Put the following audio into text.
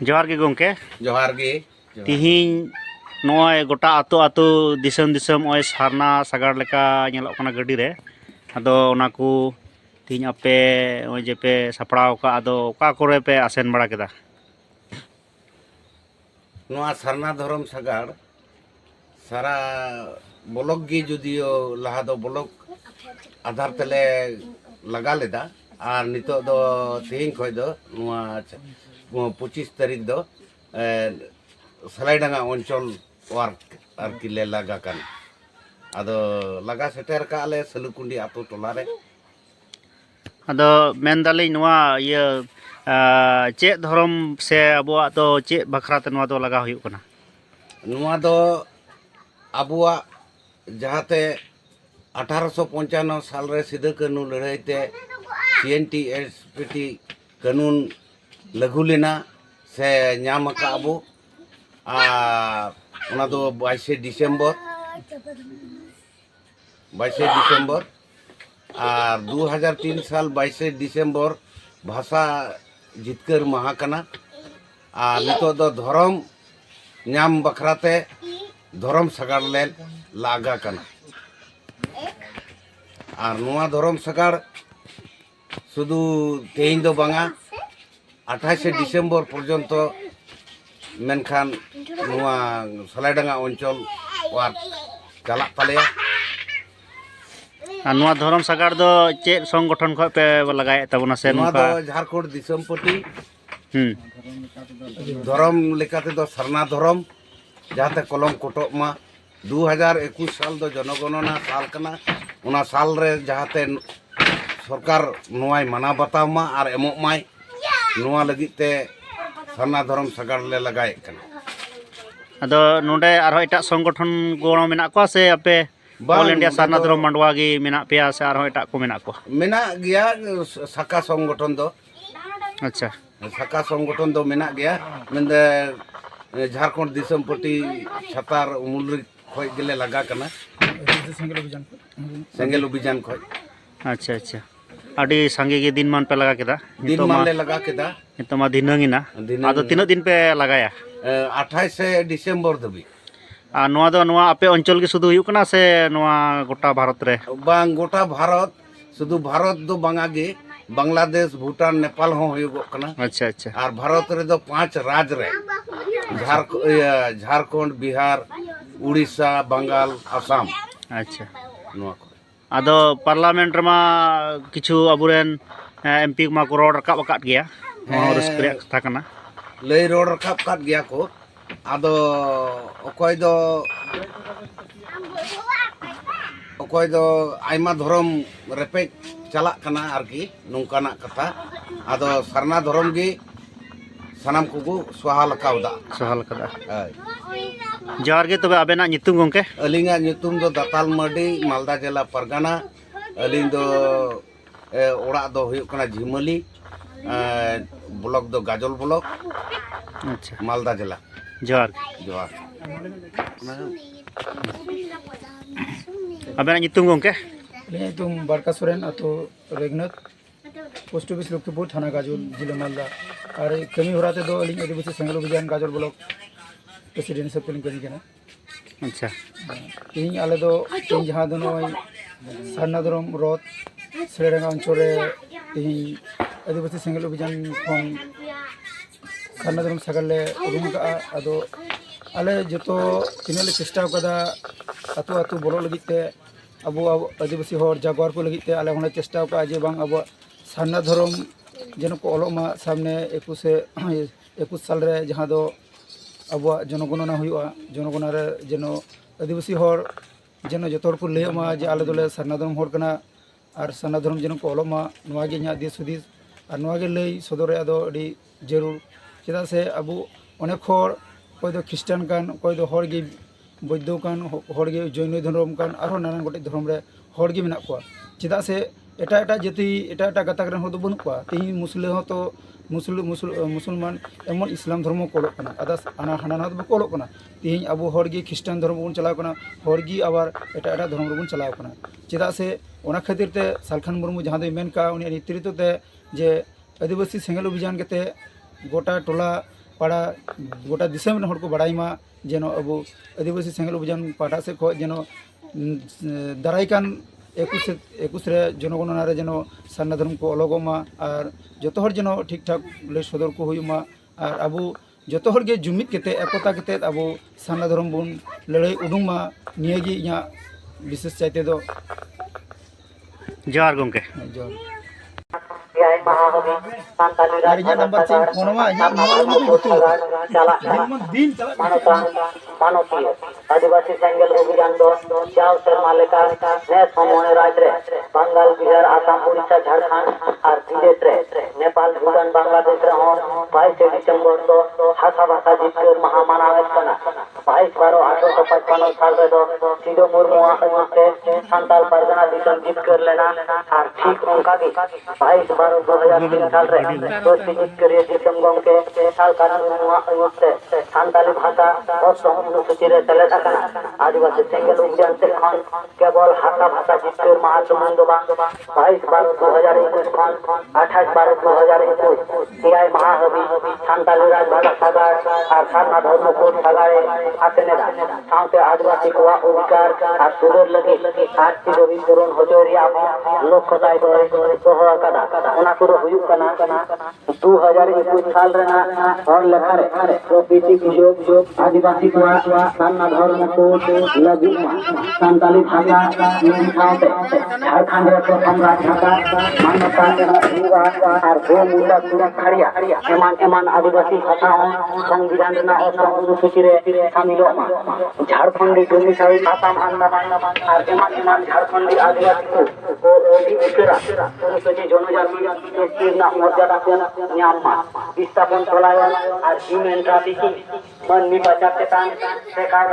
जोहार गे गोंके जोहार गे तिहिं नॉय गोटा आतो आतो दिसम दिसम ओय सारना सागार लेका नेलोक कना गाड़ी रे आदो ओना को तिहिं आपे ओय जेपे सपड़ाव का आदो ओका कोरे पे आसेन बड़ा केदा नोआ सरना धरम सागार सारा ब्लॉक गे जुदियो लहा दो ब्लॉक आधार तले लगा लेदा और नितो दो तिहिं खय दो नोआ 25 तारीख दो सलाइडांगा अंचल वार्क आरकी ले लगा कान आदो लगा सेटर का आले सलुकुंडी आतो टोला रे आदो मेनदाली नोआ ये चे धरम से अबुआ तो चे बखराते नोआ दो लगा हुयुक कना नोआ दो अबुआ जहाते 1895 साल रे सिदो कानून लड़ाई ते CNT-SPT कानून लागू लेना से नाम का अबु ओना दो 22 डिसेम्बर और 2003 साल 22 डिसेम्बर भाषा जितकर माहा कना और नितो दो धर्म नाम बखराते धर्म सगाड़ ले लागा कना और नोआ धर्म सगाड़ शुधु तेहिं दो बांगा 28 डिसेम्बर पर्यंत मेनखान नोआ सलाइडांगा अंचल वार चला तालेया नोआ धरम सागार दो चे संगठन खो पे लगाए तबना से नोआ नुका दो झारखंड दिसम पट्टी धरम लेकाते दो सरना धरम जहाते कलम कोटक मा 2021 साल दो जनगणना साल कना उना साल रे जहाते सरकार नोआय माना बताव मा और एमोक माय नोआ लगिते सरना धरम सागार ले लगाए कना आदो नोडे आरो एटा संगठन गोणो मेना को से आपे ऑल इंडिया सरना धरम मंडवा गी मेना पेया से आरो एटा को मेना को मेना गया साका संगठन दो अच्छा साका संगठन दो मेना गया मेंदे झारखंड दिसम पट्टी छतार उमुलरी खोय गेले लगा कना सेंगेल अभियान खोय अच्छा अच्छा अडी संगे गे दिन मान पे लगा केदा दिन मान ले लगा केदा नितो मा दिनंगिना आदो तीनो दिन पे लगाया 28 डिसेम्बर दबी आ नोआ दो नोआ आपे अंचल के शुद्ध हुयुक कना से नोआ गोटा भारत रे बांग गोटा भारत शुद्ध भारत दो बांगा गे बांग्लादेश भूटान नेपाल हो हुयुगो कना अच्छा अच्छा और भारत रे दो 5 राज्य रे झारखंड बिहार उड़ीसा बंगाल असम अच्छा नोआ को आदो पार्लियामेंट रमा किछु अबुरेन एमपी मा को रोड रकाब अकाट गया और रस्करे कथा कना लई रोड रकाब काट गया को आदो अकोय दो आयमा धरम रेपेज चला कना आरकी नोंकाना कथा आदो सरना धरम गी सनाम कुगु सहाल कावदा सहाल कदा जोहार गे तबे आबेना नितुम गंके अलिंगा नितुम दो दाताल मडी मालदा जिला परगना अलिंग दो ओड़ा दो हुयुक कना झिमली ब्लॉक दो गाजल ब्लॉक अच्छा मालदा जिला जोहार जोहार आबेना नितुम गंके तुम बरका सोरेन अतो रेगनत पोस्ट ऑफिस लक्ष्मीपुर थाना गाजल जिला मालदा और कमी होराते दो अलिंग आदिवासी संगल अभियान गाजल ब्लॉक प्रेसिडेंट सब कमी कना अच्छा तीन आले दो तीन जहां दो नय सरना धरम रथ सलेडांगा अंचल रे तीन आदिवासी संगल अभियान खन सरना धरम सागार ले उरुम का आदो आले जतो तिनले चेष्टा कदा आतो आतो बोलो लगिते अब आदिवासी हर जागवार को लगिते आले होने चेष्टा का जे बांग अब सरना धरम जेन को ओलोमा सामने 21 साल रे जहां दो अब जनगणना हुआ जनगणना रे जेन आदिवासी हर जेन जतोर को लेमा जे आले दोले सरना धरम हर कना और सरना धरम जेन को ओलोमा नोआ गे न्या दिस हुदिस और नोआ गे लई सदरे आदो अडी जरूर चेदा से अब अनेक हर कोई दो ख्रिस्टान कान कोई दो हर गे बौद्ध कान हर गे जैन धर्म कान और नानान गोटे धर्म रे हर गे मेना को चेदा से एटा एटा जाति एटा एटा गाताक रन हो दो बनु को तीन मुस्लिम हो तो मुसलमान एमन इस्लाम धर्म को ओलोक कना अदास आना हाना दो को ओलोक कना तीन अब हर गे ख्रिस्टान धर्म बन चलाव कना हर गे आबार एटा एटा धर्म बन चलाव कना चेदा से ओना खातिर ते सालखान मुर्मू जहां दो मेन का उनी नेतृत्व ते जे आदिवासी सेंगल अभियान केते गोटा टोला पाड़ा गोटा दिसम रन हर को बड़ाई मा जेनो अबो आदिवासी सेंगल अभियान पाटा से खो जेनो दाराइकान 21 रे जनगणना रे जेनो सारना धर्म को अलगोमा और जतो हर जेनो ठीक ठाक ले सदर को हुयुमा और अबो जतो हर गे जुमित केते एकता केते अबो सारना धर्म बुन लड़ाई उडुमा नियगी इया विशेष चाहते दो जोहार गंके जोर Yai Mahahobi, Santali Harinya nomor cing kono ma ya mau itu din Manutan, Manuti, Adivasi Sengel Ubijan do, Jao Sharma Lekar, Ne Somoy Rajre, Bengal, Bihar, Assam, Odisha, Jharkhand, আর বিদেশে নেপাল ভুটান বাংলাদেশ হন 22 ডিসেম্বর তো ভাষা ভাষা জিতের মহামানাবেশ কানা 22/12/1855 সাল রে তো সিধো মুর্মু আসতে সান্তাল পারগানা দিশন জিত করলে না আর ঠিক অঙ্কা কি 22/12/2003 সাল রে তো জিত করে দিশম গমকে সাল কারণ মুর্মু আসতে সান্তালি ভাষা অসম অনুসূচিরে চলে থাকে না আদিবাসী সেঙ্গেল উদ্যান से खान केवल हाथा भाषा जितकर महासमुंद 22/12/2021 खान 28/12/2021 सीआई महाहबी सान्ताली राजभाषा सागार और सारना धर्म कोड सागारे आसेनेरा साउते आदिवासी कोआ अधिकार और सुदर लगी आर्थिक विवरण हजरिया लोकताय दोहरा कदा ओना कुरो हुयुक कना 2021 साल रेना और लेखारे प्रकृति योग आदिवासी कोआ सारना धर्म कोड लगी सान्ताली भाषा साउते झारखंड प्रथम राज्यका मान्यता हुआ और दो मूला सुरक्षारिया एमान आदिवासी भाषा संविधान रेना असम अनुसूची रे शामिल झारखंडी डोमिसाइल आसाम अंडमान और एमान झारखंडी आदिवासी को अधिकरा अनुसूची जनजाति एसटीना मर्यादा न्यामा विस्थापन चलायन और ह्यूमन ट्राफिकिंग मन निपाचार चेतान शेखार